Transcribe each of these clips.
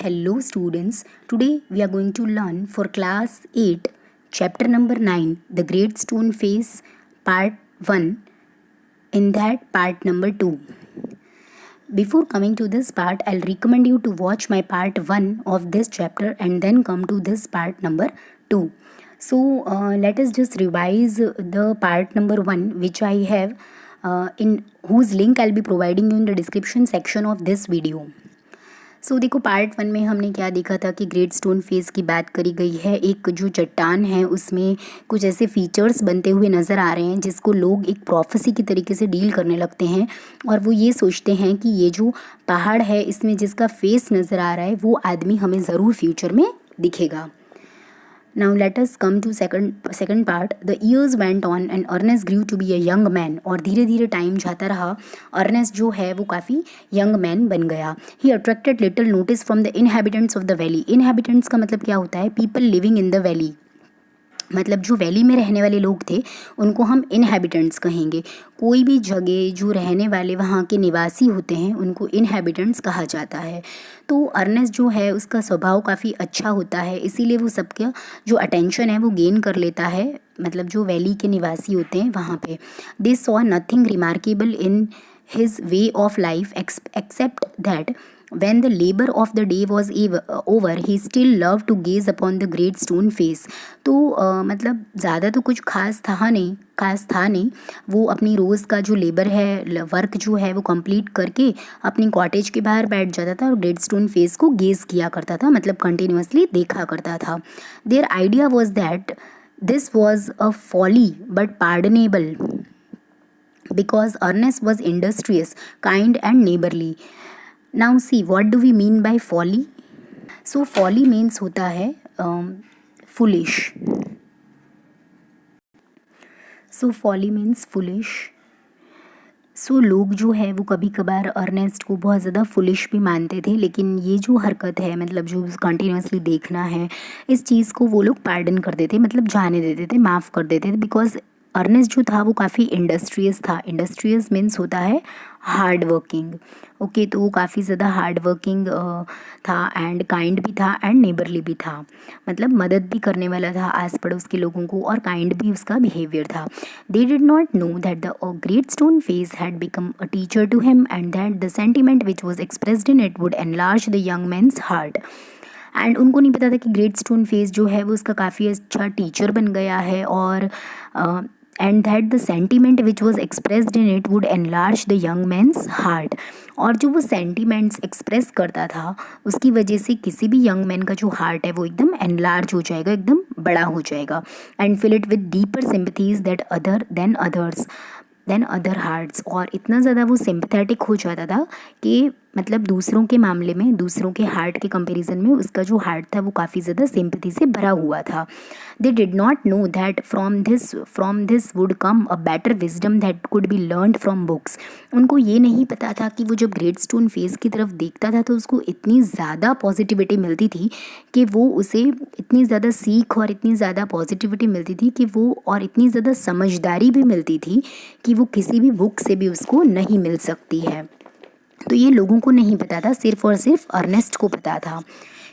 Hello students, today we are going to learn for class 8, chapter number 9, the Great Stone Face, part 1, in that part number 2. Before coming to this part, I'll recommend you to watch my part 1 of this chapter and then come to this part number 2. So let us just revise the part number 1 which I have in whose link I'll be providing you in the description section of this video. देखो part 1 में हमने क्या देखा था कि great stone face की बात करी गई है। एक जो चट्टान है उसमें कुछ ऐसे फीचर्स बनते हुए नज़र आ रहे हैं जिसको लोग एक प्रोफेसी की तरीके से डील करने लगते हैं और वो ये सोचते हैं कि ये जो पहाड़ है इसमें जिसका फेस नज़र आ रहा है वो आदमी हमें ज़रूर फ्यूचर में दिखेगा। Now let us come to second part. The years went on and Ernest grew to be a young man. और धीरे धीरे टाइम जाता रहा, अर्नेस्ट जो है वो काफ़ी यंग मैन बन गया. He attracted little notice from the inhabitants of the valley. Inhabitants का मतलब क्या होता है? People living in the valley. मतलब जो वैली में रहने वाले लोग थे उनको हम इनहेबिटेंट्स कहेंगे. कोई भी जगह जो रहने वाले वहाँ के निवासी होते हैं उनको इनहेबिटेंट्स कहा जाता है. तो अर्नेस्ट जो है उसका स्वभाव काफ़ी अच्छा होता है, इसीलिए वो सबका जो अटेंशन है वो गेन कर लेता है. मतलब जो वैली के निवासी होते हैं वहाँ पे. They saw nothing remarkable in his way of life except that when the labor of the day was over he still loved to gaze upon the great stone face. तो मतलब ज़्यादा तो कुछ खास था नहीं. वो अपनी रोज़ का जो लेबर है, वर्क जो है वो कंप्लीट करके अपनी कॉटेज के बाहर बैठ जाता था और ग्रेट स्टोन फेस को गेज़ किया करता था, मतलब कंटिन्यूसली देखा करता था. Their idea was that this was a folly but pardonable because Ernest was industrious, kind and neighbourly. Now see, what do we mean by folly? So folly means होता है foolish. So folly means foolish. So लोग जो है वो कभी कभार Ernest को बहुत ज़्यादा फुलिश भी मानते थे, लेकिन ये जो हरकत है मतलब जो कंटिन्यूसली देखना है इस चीज़ को वो लोग पार्डन कर देते, मतलब जाने देते थे, माफ़ कर देते थे. बिकॉज अर्नेस्ट जो था वो काफ़ी इंडस्ट्रियस था. इंडस्ट्रियस मीन्स होता है हार्ड वर्किंग. ओके, तो वो काफ़ी ज़्यादा हार्ड वर्किंग था एंड काइंड भी था एंड नेबरली भी था, मतलब मदद भी करने वाला था आस पड़ोस के लोगों को, और काइंड भी उसका बिहेवियर था. They did not know that the great stone face had become a teacher to him and that the sentiment which was expressed in it would enlarge the young man's heart. And उनको नहीं पता था कि great stone face जो है वो उसका काफ़ी अच्छा टीचर बन गया है, और and that the sentiment which was expressed in it would enlarge the young man's heart. और जो वो सेंटिमेंट्स एक्सप्रेस करता था उसकी वजह से किसी भी यंग मैन का जो हार्ट है वो एकदम एनलार्ज हो जाएगा, एकदम बड़ा हो जाएगा. And fill it with deeper sympathies that than other hearts. और इतना ज़्यादा वो सिंपथेटिक हो जाता था कि मतलब दूसरों के मामले में, दूसरों के हार्ट के कंपैरिजन में उसका जो हार्ट था वो काफ़ी ज़्यादा सिंपथी से भरा हुआ था. They did not know that from this would come a better wisdom that could be learned from books. उनको ये नहीं पता था कि वो जब ग्रेट स्टोन फेस की तरफ देखता था तो उसको इतनी ज़्यादा पॉजिटिविटी मिलती थी कि वो उसे इतनी ज़्यादा सीख और इतनी ज़्यादा पॉजिटिविटी मिलती थी कि वो, और इतनी ज़्यादा समझदारी भी मिलती थी कि वो किसी भी बुक से भी उसको नहीं मिल सकती है. तो ये लोगों को नहीं पता था, सिर्फ और सिर्फ अर्नेस्ट को पता था,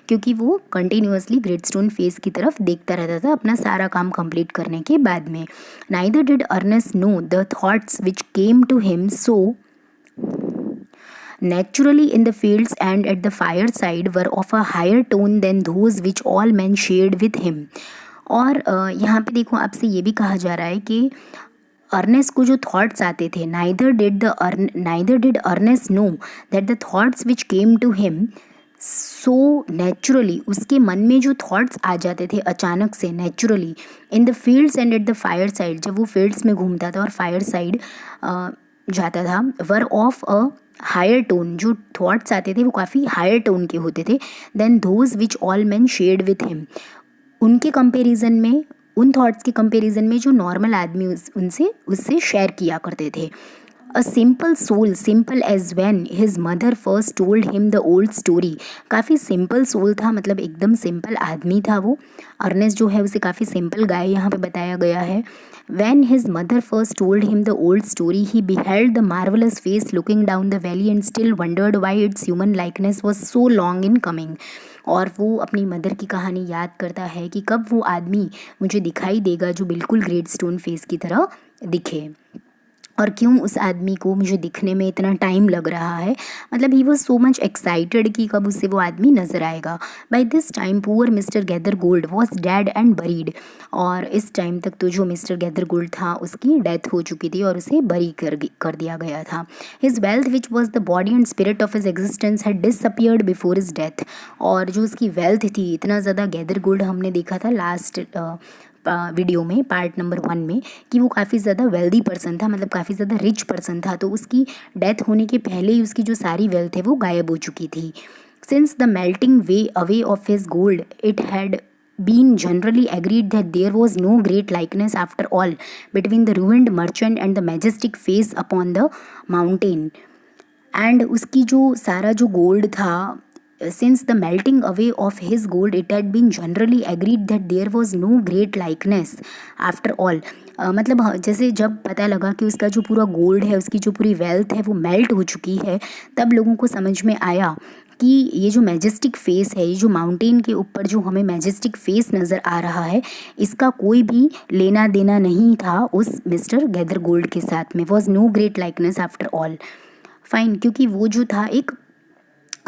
क्योंकि वो कंटिन्यूसली ग्रेट स्टोन फेस की तरफ देखता रहता था अपना सारा काम कंप्लीट करने के बाद में. Neither did Ernest know the thoughts which came to him so naturally in the fields and at the fireside were of a higher tone than those which all men shared with him. और यहाँ पे देखो आपसे ये भी कहा जा रहा है कि अर्नेस्ट को जो थॉट्स आते थे, neither did Ernest know that the thoughts which came to him so naturally, उसके मन में जो थॉट्स आ जाते थे अचानक से naturally, in the fields and at the fire side, जब वो फील्ड्स में घूमता था और फायर साइड जाता था, were of a higher tone, जो थॉट्स आते थे वो काफ़ी हायर टोन के होते थे, than those which all men shared with him, उनके कंपैरिजन में, उन थॉट्स के कंपैरिजन में जो नॉर्मल आदमी उससे शेयर किया करते थे. A simple soul, simple as when his mother first told him the old story. काफ़ी सिंपल सोल था, मतलब एकदम सिंपल आदमी था वो। अर्नेस्ट जो है उसे काफ़ी सिंपल गाय यहाँ पे बताया गया है। When his mother first told him the old story, he beheld the marvelous face looking down the valley and still wondered why its human likeness was so long in coming. और वो अपनी mother की कहानी याद करता है कि कब वो आदमी मुझे दिखाई देगा जो बिल्कुल ग्रेट स्टोन फेस की तरह दिखे, और क्यों उस आदमी को मुझे दिखने में इतना टाइम लग रहा है। मतलब he was so much excited कि कब उसे वो आदमी नज़र आएगा। By this time poor mister Gathergold was dead and buried. और इस टाइम तक तो जो मिस्टर गैदर गोल्ड था उसकी डेथ हो चुकी थी और उसे बरी कर दिया गया था। His wealth which was the body and spirit of his existence had disappeared before his death. और जो उसकी वेल्थ थी, इतना ज़्यादा गैदर गोल्ड हमने देखा था लास्ट वीडियो में, पार्ट नंबर 1 में, कि वो काफ़ी ज़्यादा वेल्दी पर्सन था, मतलब काफ़ी ज़्यादा रिच पर्सन था। तो उसकी डेथ होने के पहले ही उसकी जो सारी वेल्थ है वो गायब हो चुकी थी। Since the melting way away of his gold it had been generally agreed that there was no great likeness after all between the ruined merchant and the majestic face upon the mountain. And उसकी जो सारा जो gold था, since the melting away of his gold it had been generally agreed that there was no great likeness after all. मतलब जैसे जब पता लगा कि उसका जो पूरा गोल्ड है, उसकी जो पूरी वेल्थ है वो मेल्ट हो चुकी है, तब लोगों को समझ में आया कि ये जो मैजेस्टिक फेस है, ये जो माउंटेन के ऊपर जो हमें मैजेस्टिक फेस नज़र आ रहा है, इसका कोई भी लेना देना नहीं था उस मिस्टर गैदर गोल्ड के साथ में। Was no great likeness after all. Fine, क्योंकि वो जो था एक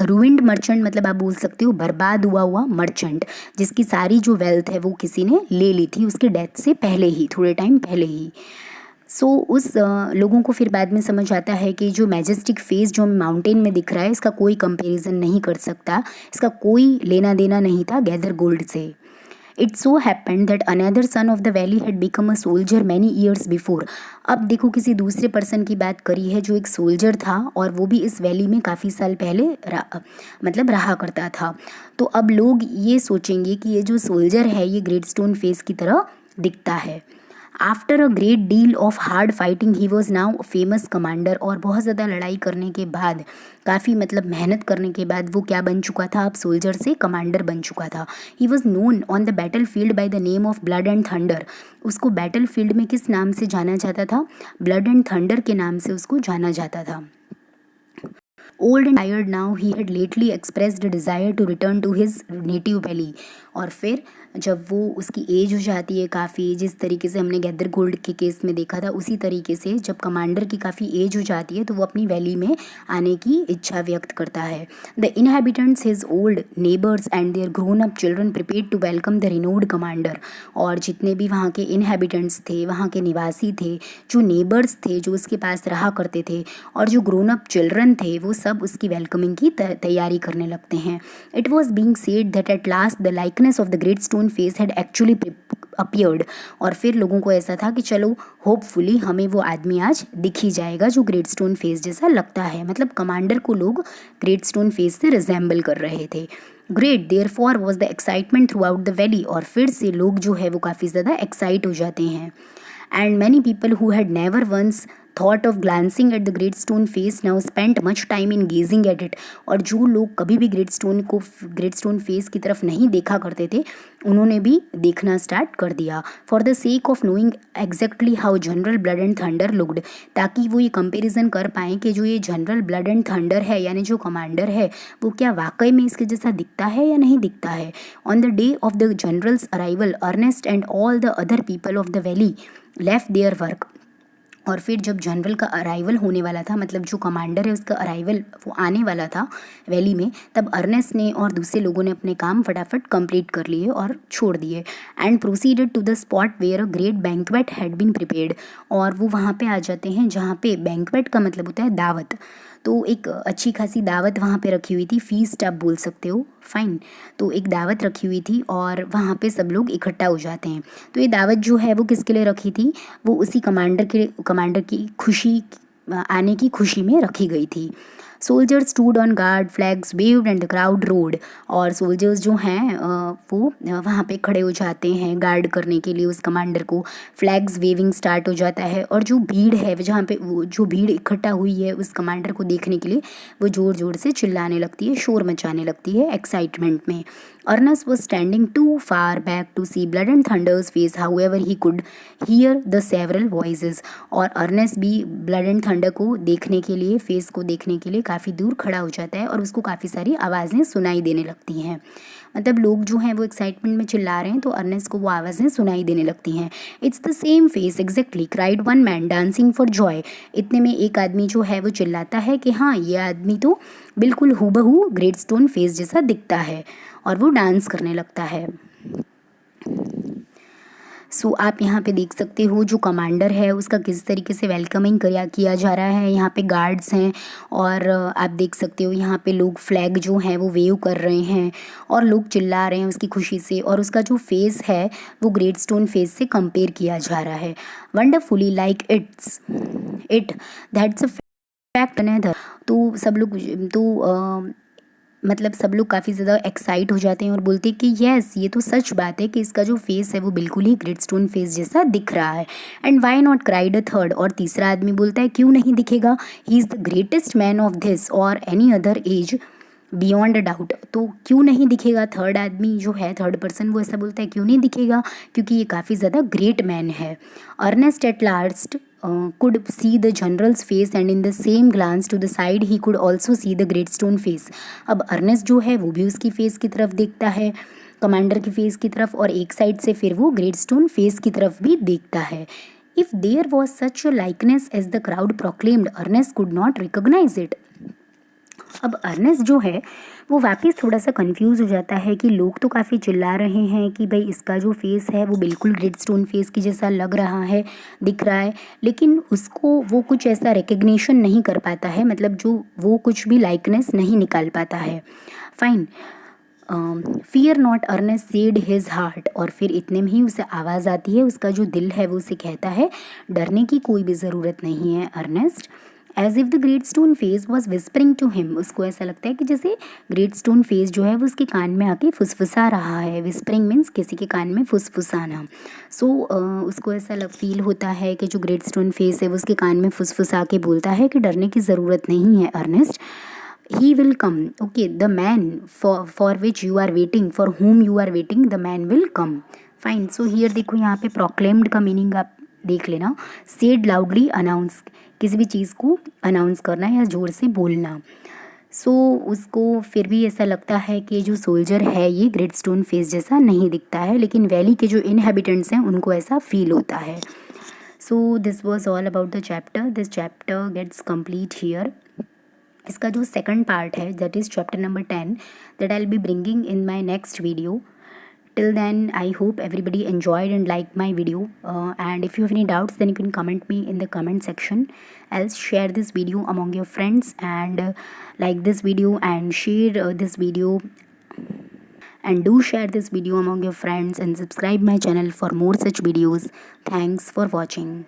रूइंड मर्चेंट, मतलब आप बोल सकते हो बर्बाद हुआ मर्चेंट, जिसकी सारी जो वेल्थ है वो किसी ने ले ली थी उसके डेथ से पहले ही, थोड़े टाइम पहले ही। सो उस लोगों को फिर बाद में समझ आता है कि जो मैजेस्टिक फेस जो माउंटेन में दिख रहा है, इसका कोई कंपैरिजन नहीं कर सकता, इसका कोई लेना देना नहीं था गैदर गोल्ड से। It so happened that another son of the valley had become a soldier many years before. अब देखो किसी दूसरे पर्सन की बात करी है जो एक सोल्जर था और वो भी इस वैली में काफ़ी साल पहले मतलब रहा करता था। तो अब लोग ये सोचेंगे कि ये जो सोल्जर है ये ग्रेट स्टोन फेस की तरह दिखता है। After a great deal of hard fighting he was now famous commander. और बहुत ज़्यादा लड़ाई करने के बाद, काफ़ी मतलब मेहनत करने के बाद वो क्या बन चुका था, अब सोल्जर से कमांडर बन चुका था। He was known on the battle field by the name of blood and thunder. उसको बैटल फील्ड में किस नाम से जाना जाता था? ब्लड एंड थंडर के नाम से उसको जाना जाता था। Old and tired now he had lately expressed a desire to return to his native valley. और फिर जब वो उसकी एज हो जाती है काफ़ी, जिस तरीके से हमने गैदर गोल्ड के केस में देखा था, उसी तरीके से जब कमांडर की काफ़ी एज हो जाती है तो वो अपनी वैली में आने की इच्छा व्यक्त करता है। The inhabitants his old neighbours and their grown up children prepared to welcome the renowned commander. और जितने भी वहाँ के इनहेबिटेंट्स थे, वहाँ के निवासी थे, जो नेबर्स थे जो उसके पास रहा करते थे, और जो ग्रोन अप चिल्ड्रन थे, वो सब उसकी वेलकमिंग की तैयारी करने लगते हैं। It was being said that at last the likeness of the great stone face had actually appeared. और फिर लोगों को ऐसा था कि चलो होपफुली हमें वो आदमी आज दिख ही जाएगा जो ग्रेट स्टोन फेस जैसा लगता है। मतलब कमांडर को लोग ग्रेट स्टोन फेस से रिजेंबल कर रहे थे। Great therefore was the excitement throughout the valley. और फिर से लोग जो है वो काफ़ी ज़्यादा एक्साइट हो जाते हैं। And many people who had never once thought of glancing at the great stone face now spent much time in gazing at it. और जो लोग कभी भी ग्रेट स्टोन फेस की तरफ नहीं देखा करते थे, उन्होंने भी देखना स्टार्ट कर दिया। For the sake of knowing exactly how general blood and thunder looked, ताकि वो ये कंपेरिजन कर पाएँ कि जो ये जनरल ब्लड एंड थंडर है, यानी जो कमांडर है, वो क्या वाकई में इसके जैसा दिखता है या नहीं दिखता है। On the day of the general's arrival Ernest and all the other people of the valley left their work. और फिर जब जनरल का अराइवल होने वाला था, मतलब जो कमांडर है उसका अराइवल वो आने वाला था वैली में, तब अर्नेस्ट ने और दूसरे लोगों ने अपने काम फटाफट कंप्लीट कर लिए और छोड़ दिए। And proceeded to the spot where a great banquet had been prepared. और वो वहाँ पे आ जाते हैं जहाँ पे बैंक्वेट का मतलब होता है दावत। तो एक अच्छी खासी दावत वहाँ पे रखी हुई थी, फीस्ट आप बोल सकते हो, फाइन। तो एक दावत रखी हुई थी और वहाँ पे सब लोग इकट्ठा हो जाते हैं। तो ये दावत जो है वो किसके लिए रखी थी? वो उसी कमांडर की खुशी आने की खुशी में रखी गई थी। Soldiers stood on guard, flags waived and the crowd road. और सोल्जर्स जो हैं वो वहाँ पे खड़े हो जाते हैं गार्ड करने के लिए उस कमांडर को। फ्लैग्स वेविंग स्टार्ट हो जाता है और जो भीड़ है जहाँ पे वो जो भीड़ इकट्ठा हुई है उस कमांडर को देखने के लिए वो ज़ोर ज़ोर से चिल्लाने लगती है, शोर मचाने लगती है एक्साइटमेंट में। Ernest was standing too far back to see Blood and Thunder's face, however he could hear the several voices। और अर्नेस्ट भी ब्लड एंड थंडर को देखने के लिए, फेस को देखने के लिए काफ़ी दूर खड़ा हो जाता है और उसको काफ़ी सारी आवाज़ें सुनाई देने लगती हैं। मतलब लोग जो हैं वो एक्साइटमेंट में चिल्ला रहे हैं तो अर्नेस्ट को वो आवाज़ें सुनाई देने लगती हैं। It's the same face exactly, cried one man dancing for Joy. इतने में एक आदमी जो है वो चिल्लाता है कि हाँ, ये आदमी तो बिल्कुल हूबहू ग्रेटस्टोन फेस जैसा दिखता है, और वो डांस करने लगता है। सो आप यहाँ पे देख सकते हो जो कमांडर है उसका किस तरीके से वेलकमिंग किया जा रहा है। यहाँ पे गार्ड्स हैं और आप देख सकते हो यहाँ पे लोग फ्लैग जो हैं वो वेव कर रहे हैं और लोग चिल्ला रहे हैं उसकी खुशी से, और उसका जो फेस है वो ग्रेटस्टोन फेस से कंपेयर किया जा रहा है। Wonderfully like it that's a fact another. तो सब लोग मतलब सब लोग काफ़ी ज़्यादा एक्साइट हो जाते हैं और बोलते हैं कि यस, ये तो सच बात है कि इसका जो फेस है वो बिल्कुल ही ग्रेटस्टोन फेस जैसा दिख रहा है। And why not, cried a third. और तीसरा आदमी बोलता है क्यों नहीं दिखेगा, he is the greatest man of this or any other age beyond a doubt. तो क्यों नहीं दिखेगा, थर्ड आदमी जो है, थर्ड पर्सन, वो ऐसा बोलता है क्यों नहीं दिखेगा, क्योंकि ये काफ़ी ज़्यादा ग्रेट मैन है। Ernest at last could see the general's face and in the same glance to the side he could also see the Greatstone face। अब अर्नेस्ट जो है वो भी उसकी फेस की तरफ देखता है, कमांडर की फेस की तरफ, और एक साइड से फिर वो ग्रेटस्टोन फेस की तरफ भी देखता है। If there was such a likeness as the crowd proclaimed, Ernest could not recognise it. अब अर्नेस्ट जो है वो वापस थोड़ा सा कंफ्यूज हो जाता है कि लोग तो काफ़ी चिल्ला रहे हैं कि भाई इसका जो फेस है वो बिल्कुल ग्रेटस्टोन फेस की जैसा लग रहा है, दिख रहा है, लेकिन उसको वो कुछ ऐसा रिकग्निशन नहीं कर पाता है, मतलब जो वो कुछ भी लाइकनेस नहीं निकाल पाता है। Fine, fear not, Ernest said his heart. और फिर इतने में ही उसे आवाज़ आती है, उसका जो दिल है वो उसे कहता है डरने की कोई भी ज़रूरत नहीं है Ernest. As if the great stone face was whispering to him. उसको ऐसा लगता है कि जैसे ग्रेट स्टोन फेस जो है वो उसके कान में आके फुसफुसा रहा है। विस्परिंग मीन्स किसी के कान में फुसफुसाना। सो उसको ऐसा फील होता है कि जो ग्रेट स्टोन फेस है वो उसके कान में फुसफुसा के बोलता है कि डरने की ज़रूरत नहीं है Ernest, he will come, okay, the man for which you are waiting, for whom you are waiting, the man will come। Fine, so here देखो यहाँ पे प्रोक्लेम्ड का मीनिंग आप देख लेना। सेड लाउडली, अनाउंस, किसी भी चीज़ को अनाउंस करना या ज़ोर से बोलना। सो उसको फिर भी ऐसा लगता है कि जो सोल्जर है ये ग्रेटस्टोन फेस जैसा नहीं दिखता है, लेकिन वैली के जो इनहेबिटेंट्स हैं उनको ऐसा फील होता है। So this was all about the chapter. This chapter gets complete here. इसका जो सेकंड पार्ट है that is chapter number 10 that I will be bringing in my next video. Till then, I hope everybody enjoyed and liked my video. And if you have any doubts, then you can comment me in the comment section. Else share this video among your friends and like this video and share this video. And do share this video among your friends and subscribe my channel for more such videos. Thanks for watching.